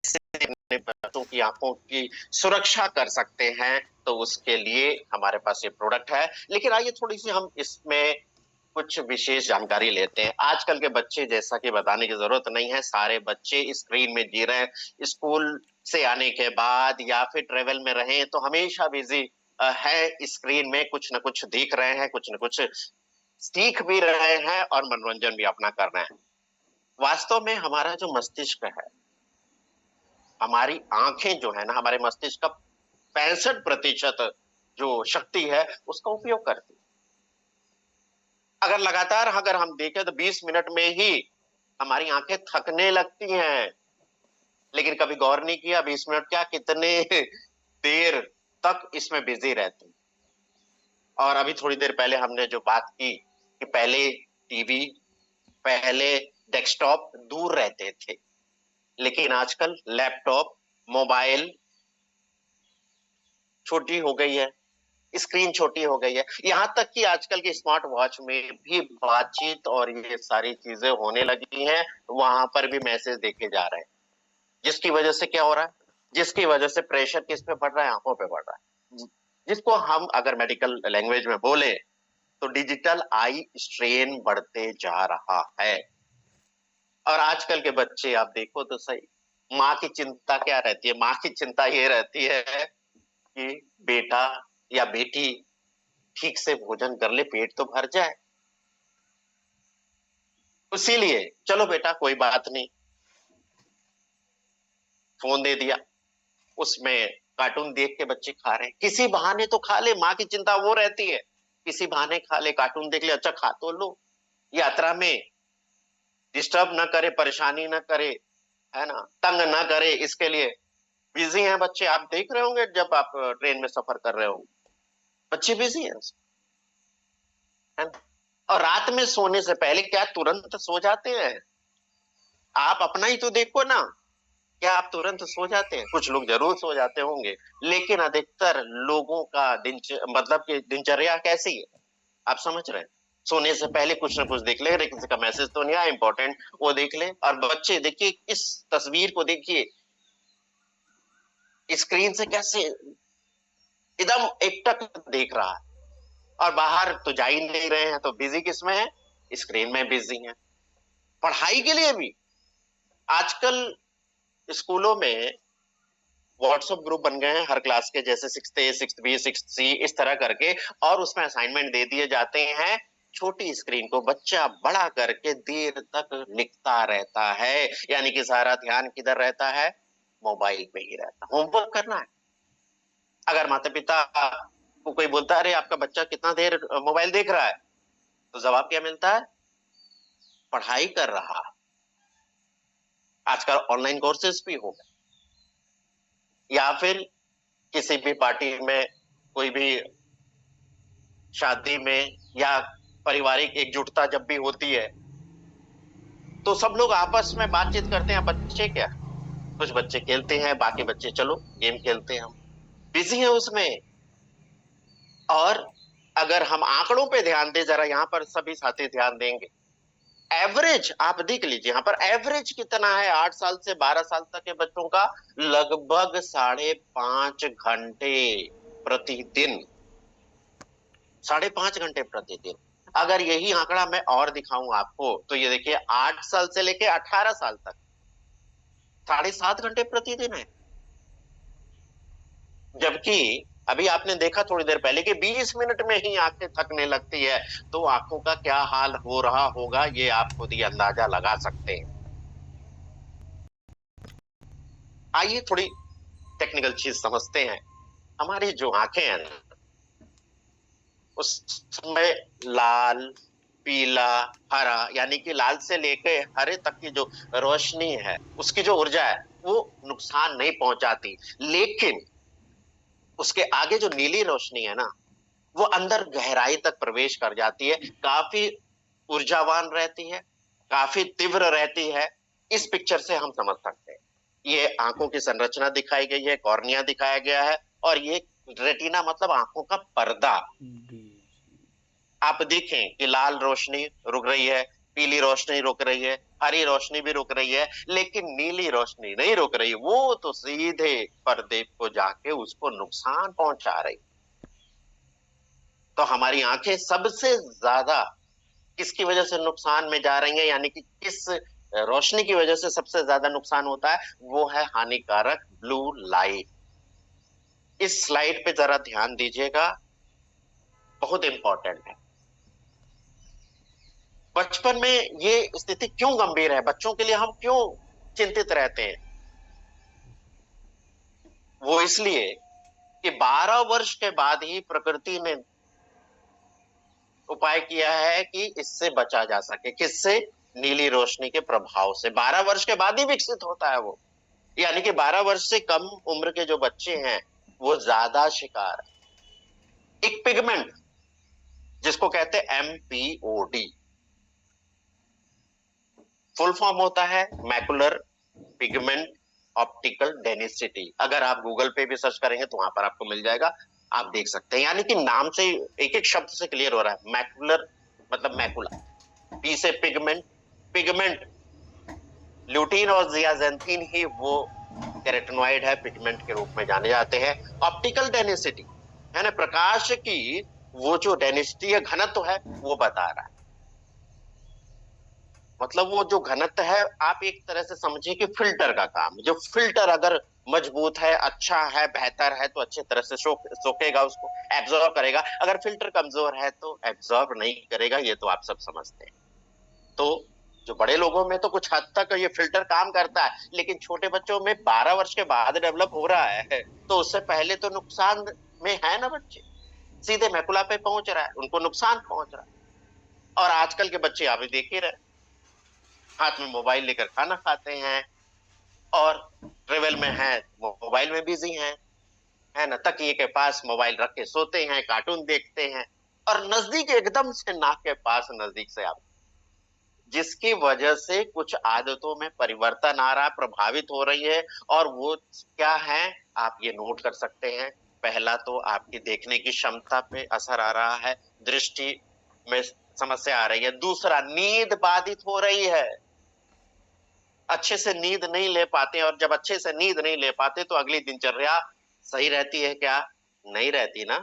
अपने बच्चों की आंखों की सुरक्षा कर सकते हैं, तो उसके लिए हमारे पास ये प्रोडक्ट है। लेकिन आइए थोड़ी सी हम इसमें कुछ विशेष जानकारी लेते हैं। आजकल के बच्चे, जैसा कि बताने की जरूरत नहीं है, सारे बच्चे स्क्रीन में जी रहे हैं। स्कूल से आने के बाद या फिर ट्रेवल में रहे तो हमेशा बिजी है स्क्रीन में, कुछ न कुछ देख रहे हैं, कुछ न कुछ सीख भी रहे हैं और मनोरंजन भी अपना कर रहे हैं। वास्तव में हमारा जो मस्तिष्क है, हमारी आंखें जो है ना, हमारे मस्तिष्क का 65% जो शक्ति है उसका उपयोग करती है। अगर लगातार अगर हम देखें तो 20 मिनट में ही हमारी आंखें थकने लगती हैं। लेकिन कभी गौर नहीं किया 20 मिनट क्या, कितने देर तक इसमें बिजी रहते हैं। और अभी थोड़ी देर पहले हमने जो बात की कि पहले टीवी, पहले डेस्कटॉप दूर रहते थे, लेकिन आजकल लैपटॉप, मोबाइल छोटी हो गई है, स्क्रीन छोटी हो गई है। यहाँ तक कि आजकल के स्मार्ट वॉच में भी बातचीत और ये सारी चीजें होने लगी हैं, वहां पर भी मैसेज देखे जा रहे हैं। जिसकी वजह से क्या हो रहा है, जिसकी वजह से प्रेशर किस पे पड़ रहा है, आंखों पे पड़ रहा है, जिसको हम अगर मेडिकल लैंग्वेज में बोले तो डिजिटल आई स्ट्रेन बढ़ते जा रहा है। और आजकल के बच्चे आप देखो तो सही, माँ की चिंता क्या रहती है, माँ की चिंता ये रहती है कि बेटा या बेटी ठीक से भोजन कर ले, पेट तो भर जाए। इसीलिए चलो बेटा कोई बात नहीं, फोन दे दिया, उसमें कार्टून देख के बच्चे खा रहे हैं। किसी बहाने तो खा ले, माँ की चिंता वो रहती है, किसी बहाने खा ले, कार्टून देख ले, अच्छा खा तो लो, यात्रा में डिस्टर्ब ना करे, परेशानी ना करे, है ना, तंग ना करे, इसके लिए बिजी हैं बच्चे। आप देख रहे होंगे जब आप ट्रेन में सफर कर रहे हो, बच्चे बिजी हैं, है ना। और रात में सोने से पहले क्या तुरंत सो जाते हैं? आप अपना ही तो देखो ना, क्या आप तुरंत सो जाते हैं? कुछ लोग जरूर सो जाते होंगे, लेकिन अधिकतर लोगों का मतलब कि दिनचर्या कैसी है, आप समझ रहे हैं? सोने से पहले कुछ ना कुछ देख ले, अरे किसी का मैसेज तो नहीं आया इंपॉर्टेंट, वो देख ले। और बच्चे देखिए इस तस्वीर को देखिए, स्क्रीन से कैसे एकदम एकटक देख रहा है। और बाहर तो जा ही नहीं रहे हैं, तो बिजी किसमें है? स्क्रीन में बिजी हैं। पढ़ाई के लिए भी आजकल स्कूलों में व्हाट्सएप ग्रुप बन गए हैं हर क्लास के, जैसे 6th A, 6th B, 6th C, इस तरह करके, और उसमें असाइनमेंट दे दिए जाते हैं। छोटी स्क्रीन को बच्चा बड़ा करके देर तक लिखता रहता है, यानी कि सारा ध्यान किधर रहता है? मोबाइल पे ही रहता है। होमवर्क करना है, अगर माता पिता को कोई बोलता है अरे आपका बच्चा कितना देर मोबाइल देख रहा है, तो जवाब क्या मिलता है? पढ़ाई कर रहा है। आजकल ऑनलाइन कोर्सेज भी हो गए, या फिर किसी भी पार्टी में, कोई भी शादी में, या पारिवारिक एकजुटता जब भी होती है, तो सब लोग आपस में बातचीत करते हैं। बच्चे क्या, कुछ बच्चे खेलते हैं, बाकी बच्चे चलो गेम खेलते हैं, हम बिजी हैं उसमें। और अगर हम आंकड़ों पे ध्यान दें जरा, यहाँ पर सभी साथी ध्यान देंगे, एवरेज आप देख लीजिए, यहाँ पर एवरेज कितना है 8 साल से 12 साल तक के बच्चों का? लगभग 5.5 घंटे प्रतिदिन, 5.5 घंटे प्रतिदिन। अगर यही आंकड़ा मैं और दिखाऊं आपको, तो ये देखिए 8 साल से लेके 18 साल तक 7.5 घंटे प्रतिदिन है। जबकि अभी आपने देखा थोड़ी देर पहले कि 20 मिनट में ही आंखें थकने लगती है, तो आंखों का क्या हाल हो रहा होगा, ये आप खुद ही अंदाजा लगा सकते हैं। आइए थोड़ी टेक्निकल चीज समझते हैं। हमारी जो आंखें हैं ना, उसमें लाल, पीला, हरा, यानी कि लाल से लेके हरे तक की जो रोशनी है, उसकी जो ऊर्जा है वो नुकसान नहीं पहुंचाती। लेकिन उसके आगे जो नीली रोशनी है ना, वो अंदर गहराई तक प्रवेश कर जाती है, काफी ऊर्जावान रहती है, काफी तीव्र रहती है। इस पिक्चर से हम समझ सकते हैं। ये आंखों की संरचना दिखाई गई है, कॉर्निया दिखाया गया है, और ये रेटिना मतलब आंखों का पर्दा। जी। आप देखें कि लाल रोशनी रुक रही है, पीली रोशनी रुक रही है, हरी रोशनी भी रुक रही है, लेकिन नीली रोशनी नहीं रुक रही, वो तो सीधे पर्दे को जाके उसको नुकसान पहुंचा रही। तो हमारी आंखें सबसे ज्यादा किसकी वजह से नुकसान में जा रही हैं, यानी कि किस रोशनी की वजह से सबसे ज्यादा नुकसान होता है, वो है हानिकारक ब्लू लाइट। इस स्लाइड पे जरा ध्यान दीजिएगा, बहुत इंपॉर्टेंट है। बचपन में ये स्थिति क्यों गंभीर है, बच्चों के लिए हम क्यों चिंतित रहते हैं? वो इसलिए कि 12 वर्ष के बाद ही प्रकृति ने उपाय किया है कि इससे बचा जा सके। किससे? नीली रोशनी के प्रभाव से। 12 वर्ष के बाद ही विकसित होता है वो, यानी कि 12 वर्ष से कम उम्र के जो बच्चे हैं वो ज्यादा शिकार है। एक पिगमेंट जिसको कहते हैं MPOD, फुल फॉर्म होता है मैकुलर पिगमेंट ऑप्टिकल डेंसिटी। अगर आप गूगल पे भी सर्च करेंगे तो वहां पर आपको मिल जाएगा, आप देख सकते हैं। यानी कि नाम से एक एक शब्द से क्लियर हो रहा है, मैकुलर मतलब मैकुला, पी से पिगमेंट, पिगमेंट ल्यूटीन और जियाजेंथीन ही वो कैरोटीनॉइड है, पिगमेंट के रूप में जाने जाते हैं। ऑप्टिकल डेंसिटी है ना, प्रकाश की वो जो डेंसिटी है, घनत्व है, वो बता रहा है। मतलब वो जो घनत्व है, आप एक तरह से समझिए कि फिल्टर का काम। जो फिल्टर अगर मजबूत है, अच्छा है, बेहतर है, तो अच्छे तरह से सोखेगा, उसको एब्जॉर्ब करेगा। अगर फिल्टर कमजोर है तो एब्जॉर्ब नहीं करेगा, ये तो आप सब समझते हैं। तो जो बड़े लोगों में तो कुछ हद तक ये फिल्टर काम करता है, लेकिन छोटे बच्चों में 12 वर्ष के बाद डेवलप हो रहा है, तो उससे पहले तो नुकसान में है ना बच्चे, सीधे मैकुला पे पहुंच रहा है, उनको नुकसान पहुंच रहा है। और आजकल के बच्चे आप देख ही रहे, हाथ में मोबाइल लेकर खाना खाते हैं, और ट्रेवल में है मोबाइल में बिजी हैं, है ना, तकिए के पास मोबाइल रख के सोते हैं, कार्टून देखते हैं, और नजदीक एकदम से नाक के पास नजदीक से आप, जिसकी वजह से कुछ आदतों में परिवर्तन आ रहा है, प्रभावित हो रही है। और वो क्या है, आप ये नोट कर सकते हैं। पहला तो आपकी देखने की क्षमता पे असर आ रहा है, दृष्टि में समस्या आ रही है। दूसरा, नींद बाधित हो रही है, अच्छे से नींद नहीं ले पाते, और जब अच्छे से नींद नहीं ले पाते तो अगली दिनचर्या सही रहती है क्या? नहीं रहती ना।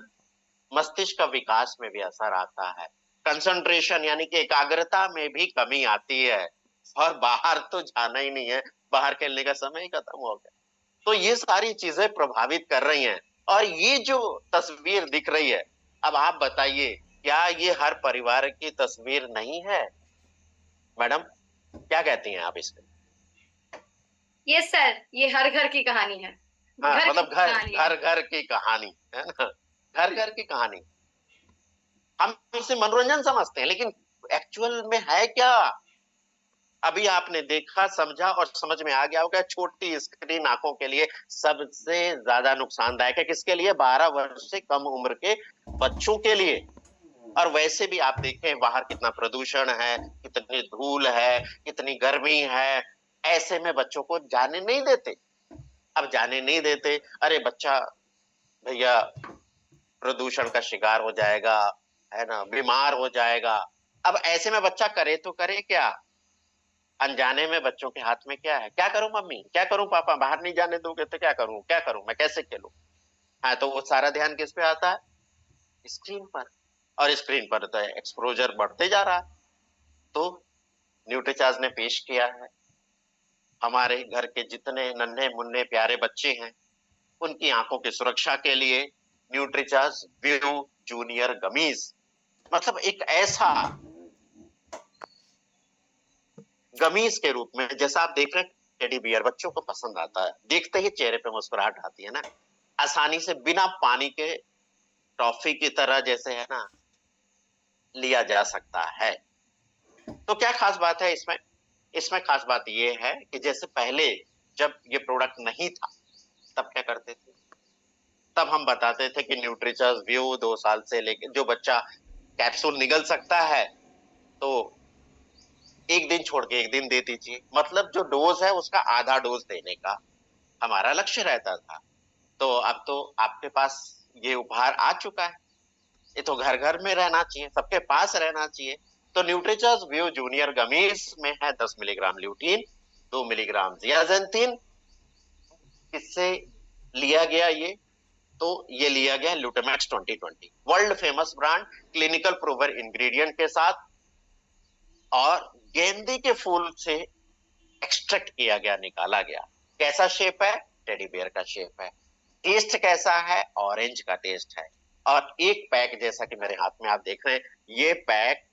मस्तिष्क का विकास में भी असर आता है, कंसंट्रेशन यानी कि एकाग्रता में भी कमी आती है, और बाहर तो जाना ही नहीं है, बाहर खेलने का समय ही खत्म हो गया। तो ये सारी चीजें प्रभावित कर रही हैं। और ये जो तस्वीर दिख रही है, अब आप बताइए, क्या ये हर परिवार की तस्वीर नहीं है? मैडम, क्या कहती हैं आप इसमें? यस सर, ये हर घर की कहानी है। हाँ, घर की मतलब घर कहानी है। घर घर की कहानी है ना, घर घर की कहानी। हम इसे मनोरंजन समझते हैं, लेकिन एक्चुअल में है क्या? अभी आपने देखा, समझा, और समझ में आ गया होगा, छोटी स्क्रीन आंखों के लिए सबसे ज्यादा नुकसानदायक है। किसके लिए? 12 वर्ष से कम उम्र के बच्चों के लिए। और वैसे भी आप देखें बाहर कितना प्रदूषण है, कितनी धूल है, कितनी गर्मी है, ऐसे में बच्चों को जाने नहीं देते। अब जाने नहीं देते, अरे बच्चा भैया प्रदूषण का शिकार हो जाएगा, है ना, बीमार हो जाएगा। अब ऐसे में बच्चा करे तो करे क्या? अनजाने में बच्चों के हाथ में क्या है? क्या करूं मम्मी, क्या करूं पापा, बाहर नहीं जाने दोगे तो क्या करूं, क्या करूं मैं, कैसे खेलूं? हाँ, तो वो सारा ध्यान किस पे आता है? स्क्रीन पर। और स्क्रीन पर तो एक्सपोजर बढ़ते जा रहा है। तो न्यूट्रीचार्ज ने पेश किया है, हमारे घर के जितने नन्हे मुन्ने प्यारे बच्चे हैं, उनकी आंखों की सुरक्षा के लिए न्यूट्रीचार्ज व्यू जूनियर गमीज, मतलब एक ऐसा गमीज के रूप में, जैसा आप देख रहे हैं टेडी बियर बच्चों को पसंद आता है, देखते ही चेहरे पे मुस्कुराहट आती है ना, आसानी से बिना पानी के टॉफी की तरह जैसे है ना लिया जा सकता है। तो क्या खास बात है इसमें? इसमें खास बात यह है कि जैसे पहले जब ये प्रोडक्ट नहीं था, तब क्या करते थे? तब हम बताते थे कि न्यूट्रीचर्स व्यू 2 साल से लेके जो बच्चा कैप्सूल निगल सकता है, तो एक दिन छोड़ के एक दिन दे दीजिए, मतलब जो डोज है उसका आधा डोज देने का हमारा लक्ष्य रहता था। तो अब तो आपके पास ये उपहार आ चुका है, ये तो घर घर में रहना चाहिए, सबके पास रहना चाहिए। तो न्यूट्रिचर्स व्यू जूनियर गमीज में है 10 मिलीग्राम ल्यूटीन, 2 मिलीग्राम जियाजेंथिन। किससे लिया गया ये? तो ये लिया गया ल्यूटामैक्स 2020, world famous brand, clinical prover ingredient के साथ, और गेंदे के फूल से एक्सट्रैक्ट किया गया, निकाला गया। कैसा शेप है? टेडी बेयर का शेप है। टेस्ट कैसा है? ऑरेंज का टेस्ट है। और एक पैक, जैसा कि मेरे हाथ में आप देख रहे हैं, ये पैक,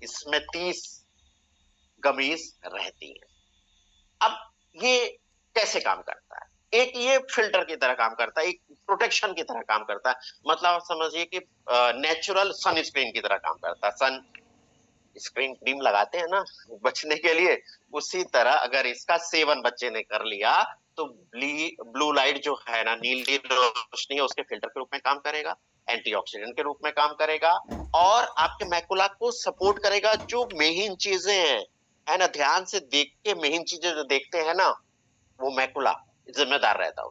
इसमें 30 गमीज रहती है। अब ये कैसे काम करता है? एक ये फिल्टर की तरह काम करता है, एक प्रोटेक्शन की तरह काम करता है। मतलब आप समझिए कि नेचुरल सनस्क्रीन की तरह काम करता है। सन स्क्रीन क्रीम लगाते हैं ना बचने के लिए, उसी तरह अगर इसका सेवन बच्चे ने कर लिया तो ब्लू लाइट जो है ना, नीली रोशनी है, उसके फिल्टर के रूप में काम करेगा, एंटीऑक्सीडेंट के रूप में काम करेगा, और आपके मैकुला को सपोर्ट करेगा। जो मेन चीजें हैं, है ना, ध्यान से देख के मेन चीजें जो देखते हैं ना, वो मैकुला जिम्मेदार रहता है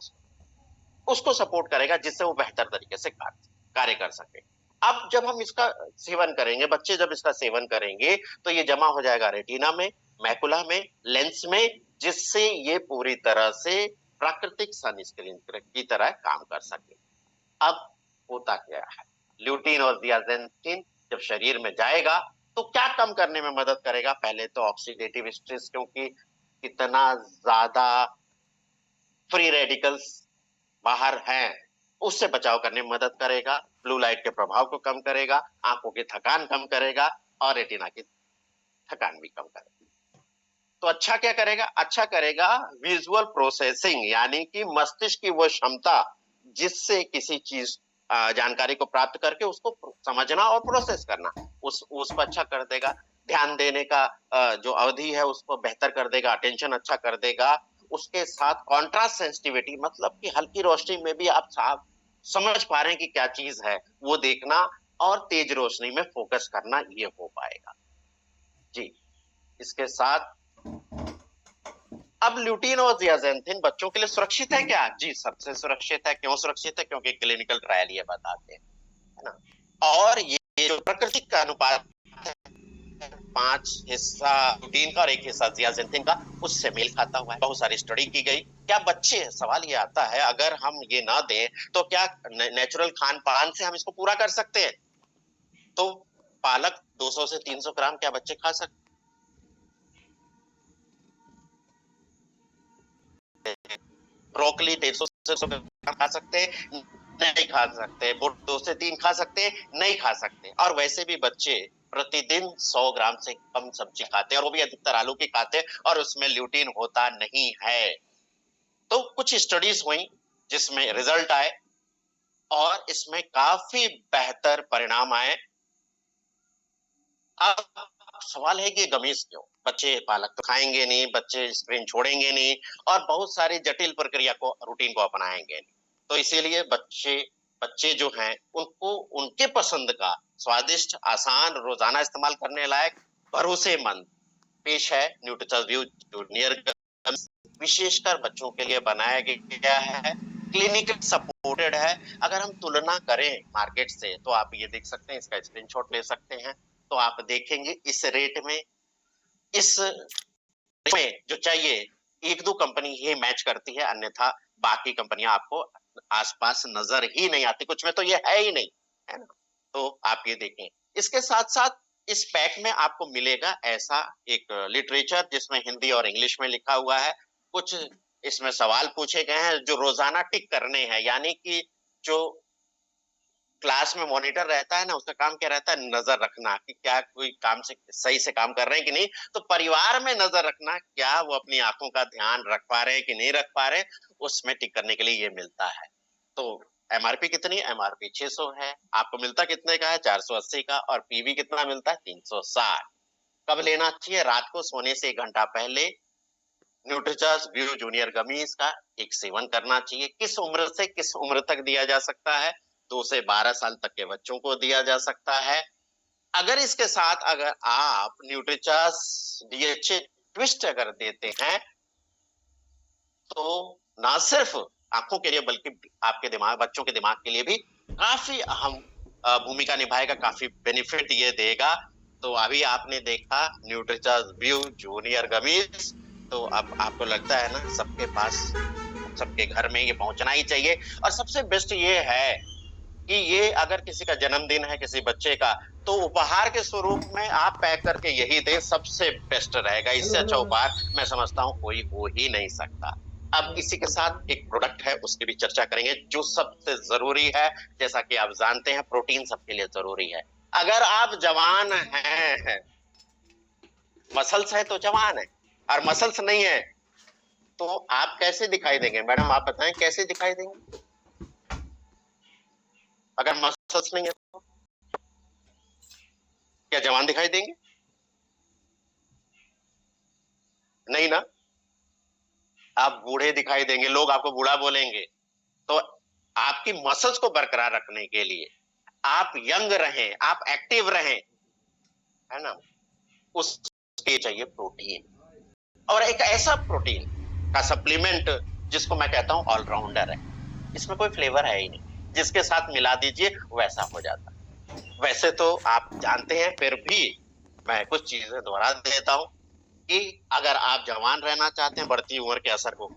उसको सपोर्ट करेगा, जिससे वो बेहतर तरीके से कार्य कर सके। अब जब हम इसका सेवन करेंगे, बच्चे जब इसका सेवन करेंगे, तो ये जमा हो जाएगा रेटिना में, मैकुला में, लेंस में, जिससे ये पूरी तरह से प्राकृतिक सनस्क्रीन की तरह काम कर सके। अब होता क्या है, ल्यूटीन और जियाजेंथिन जब शरीर में जाएगा तो क्या कम करने में मदद करेगा? पहले तो ऑक्सीडेटिव स्ट्रेस, क्योंकि इतना ज्यादा फ्री रेडिकल्स बाहर हैं, उससे बचाव करने में मदद करेगा, ब्लू लाइट के प्रभाव को कम करेगा, आंखों की थकान कम करेगा, और रेटिना की थकान भी कम करेगा। तो अच्छा क्या करेगा? अच्छा करेगा विजुअल प्रोसेसिंग, यानी कि मस्तिष्क की वो क्षमता जिससे किसी चीज जानकारी को प्राप्त करके उसको समझना और प्रोसेस करना, उसको अच्छा कर देगा। ध्यान देने का जो अवधि है उसको बेहतर कर देगा, अटेंशन अच्छा कर देगा। उसके साथ कॉन्ट्रास्ट सेंसिटिविटी, मतलब कि हल्की रोशनी में भी आप साफ समझ पा रहे हैं कि क्या चीज है, वो देखना, और तेज रोशनी में फोकस करना, ये हो पाएगा जी। इसके साथ अब ल्यूटीन और जियाजेंथिन बच्चों के लिए सुरक्षित है क्या? जी, सबसे सुरक्षित है। क्यों सुरक्षित है? क्योंकि क्लिनिकल ट्रायल ये बताते हैं, है ना। और ये जो प्राकृतिक का अनुपात है, 5 हिस्सा ल्यूटीन का और 1 हिस्सा जियाजेंथिन का, उससे मेल खाता हुआ है। बहुत सारी स्टडी की गई। क्या बच्चे, सवाल ये आता है, अगर हम ये ना दें तो क्या नेचुरल खान पान से हम इसको पूरा कर सकते हैं? तो पालक 200 से 300 ग्राम क्या बच्चे खा सकते हैं? ब्रोकली 150 से 200 ग्राम खा सकते हैं? नहीं खा सकते। 2 से 3 खा सकते हैं? नहीं खा सकते। और वैसे भी बच्चे प्रतिदिन 100 ग्राम से कम सब्जी खाते हैं, और वो भी अधिकतर आलू की खाते हैं, और उसमें ल्यूटीन होता नहीं है। तो कुछ स्टडीज हुई जिसमें रिजल्ट आए, और इसमें काफी बेहतर परिणाम आए। अब सवाल है कि गमीज क्यों? बच्चे पालक तो खाएंगे नहीं, बच्चे स्क्रीन छोड़ेंगे नहीं, और बहुत सारी जटिल प्रक्रिया को, रूटीन को अपनाएंगे नहीं। तो इसीलिए बच्चे बच्चे जो हैं, उनको उनके पसंद का स्वादिष्ट, आसान, रोजाना इस्तेमाल करने लायक, भरोसेमंद पेश है न्यूट्रिचर्स व्यू जूनियर, विशेषकर बच्चों के लिए बनाया गया है, क्लिनिकल सपोर्टेड है। अगर हम तुलना करें मार्केट से, तो आप ये देख सकते हैं, इसका स्क्रीनशॉट ले सकते हैं, तो आप देखेंगे इस रेट में, इस में जो चाहिए, 1-2 कंपनी ही मैच करती है, अन्यथा बाकी कंपनियां आपको आसपास नजर ही नहीं आती, कुछ में तो ये है ही नहीं, है ना। तो आप ये देखें। इसके साथ साथ इस पैक में आपको मिलेगा ऐसा एक लिटरेचर, जिसमें हिंदी और इंग्लिश में लिखा हुआ है। कुछ इसमें सवाल पूछे गए हैं जो रोजाना टिक करने हैं, यानी कि जो क्लास में मॉनिटर रहता है ना, उसका काम क्या रहता है? नजर रखना कि क्या कोई काम से सही से काम कर रहे हैं कि नहीं। तो परिवार में नजर रखना, क्या वो अपनी आंखों का ध्यान रख पा रहे हैं कि नहीं रख पा रहे, उसमें टिक करने के लिए ये मिलता है। तो एमआरपी कितनी? एमआरपी 600 है। आपको मिलता कितने का है? 480 का। और पीवी कितना मिलता है? 360। कब लेना चाहिए? रात को सोने से 1 घंटा पहले न्यूट्रिचर्स व्यू जूनियर गमीज का एक सेवन करना चाहिए। किस उम्र से किस उम्र तक दिया जा सकता है? 2 से 12 साल तक के बच्चों को दिया जा सकता है। अगर इसके साथ अगर आप न्यूट्रिचर्स डीएचए ट्विस्ट अगर देते हैं, तो ना सिर्फ आंखों के लिए, बल्कि आपके दिमाग, बच्चों के दिमाग के लिए भी काफी अहम भूमिका निभाएगा, काफी बेनिफिट ये देगा। तो अभी आपने देखा न्यूट्रीचॉइस व्यू जूनियर गमीज, तो अब आपको लगता है ना सबके पास, सबके घर में ये पहुंचना ही चाहिए। और सबसे बेस्ट ये है कि ये अगर किसी का जन्मदिन है किसी बच्चे का, तो उपहार के स्वरूप में आप पैक करके यही दें, सबसे बेस्ट रहेगा। इससे अच्छा उपहार मैं समझता हूँ कोई हो ही नहीं सकता। अब इसी के साथ एक प्रोडक्ट है उसकी भी चर्चा करेंगे जो सबसे जरूरी है। जैसा कि आप जानते हैं प्रोटीन सबके लिए जरूरी है। अगर आप जवान हैं, मसल्स है तो जवान है, और मसल्स नहीं है तो आप कैसे दिखाई देंगे? मैडम आप बताएं कैसे दिखाई देंगे अगर मसल्स नहीं है तो? क्या जवान दिखाई देंगे? नहीं ना। आप बूढ़े दिखाई देंगे, लोग आपको बूढ़ा बोलेंगे। तो आपकी मसल्स को बरकरार रखने के लिए आप यंग रहें, आप एक्टिव रहें, है ना, उसके चाहिए प्रोटीन। और एक ऐसा प्रोटीन का सप्लीमेंट जिसको मैं कहता हूं ऑलराउंडर है, इसमें कोई फ्लेवर है ही नहीं, जिसके साथ मिला दीजिए वैसा हो जाता है। वैसे तो आप जानते हैं, फिर भी मैं कुछ चीजें दोहरा देता हूं कि अगर आप जवान रहना चाहते हैं, बढ़ती उम्र के असर को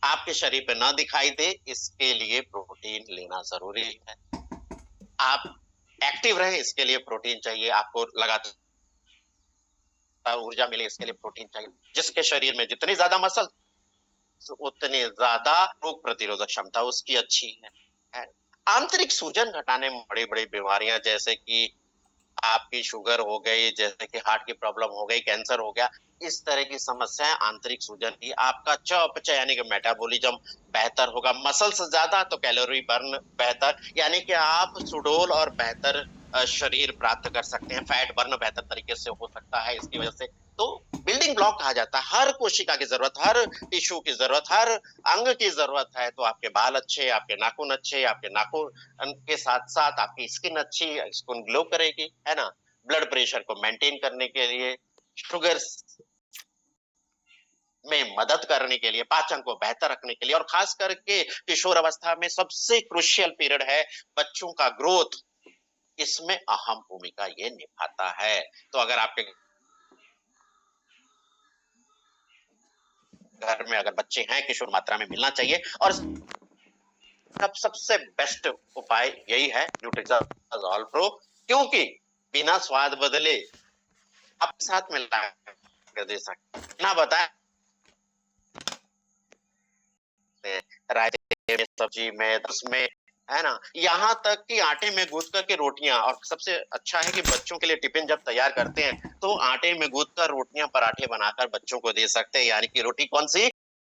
आपके शरीर पे ना दिखाई दे, इसके लिए प्रोटीन लेना जरूरी है। आप एक्टिव रहे इसके लिए प्रोटीन चाहिए, आपको लगातार ऊर्जा मिले इसके लिए प्रोटीन चाहिए। जिसके शरीर में जितनी ज्यादा मसल उतनी ज्यादा रोग प्रतिरोधक क्षमता उसकी अच्छी है। आंतरिक सूजन घटाने में बड़ी बड़ी बीमारियां जैसे कि आपकी शुगर हो गई, जैसे कि हार्ट की प्रॉब्लम हो गई, कैंसर हो गया, इस तरह की समस्याएं आंतरिक सूजन की, आपका चयापचय यानी कि मेटाबॉलिज्म बेहतर होगा। मसल्स ज्यादा तो कैलोरी बर्न बेहतर, यानी कि आप सुडौल और बेहतर शरीर प्राप्त कर सकते हैं। फैट बर्न बेहतर तरीके से हो सकता है इसकी वजह से। तो बिल्डिंग ब्लॉक कहा जाता है, हर कोशिका की जरूरत, हर टिश्यू की जरूरत, हर अंग की जरूरत है। तो आपके बाल अच्छे, आपके नाखून अच्छे, आपके नाखून के साथ साथ आपकी स्किन अच्छी, स्किन ग्लो करेगी, है ना। ब्लड प्रेशर को मेंटेन करने के लिए, शुगर में मदद करने के लिए, पाचन को बेहतर रखने के लिए, और खास करके किशोर अवस्था में सबसे क्रुशियल पीरियड है बच्चों का ग्रोथ, इसमें अहम भूमिका ये निभाता है। तो अगर आपके घर में अगर बच्चे हैं, किशोर मात्रा में मिलना चाहिए। और सबसे बेस्ट उपाय यही है न्यूट्रीजॉल ऑल-प्रो, क्योंकि बिना स्वाद बदले आप साथ में ला कर दे सकते हैं, ना बताए रायते में, सब्जी में, उसमें, है ना, यहाँ तक कि आटे में गूंथ कर के रोटियां। और सबसे अच्छा है कि बच्चों के लिए टिफिन जब तैयार करते हैं तो आटे में गूंथ कर रोटियां, पराठे बनाकर बच्चों को दे सकते हैं। यानी कि रोटी कौन सी?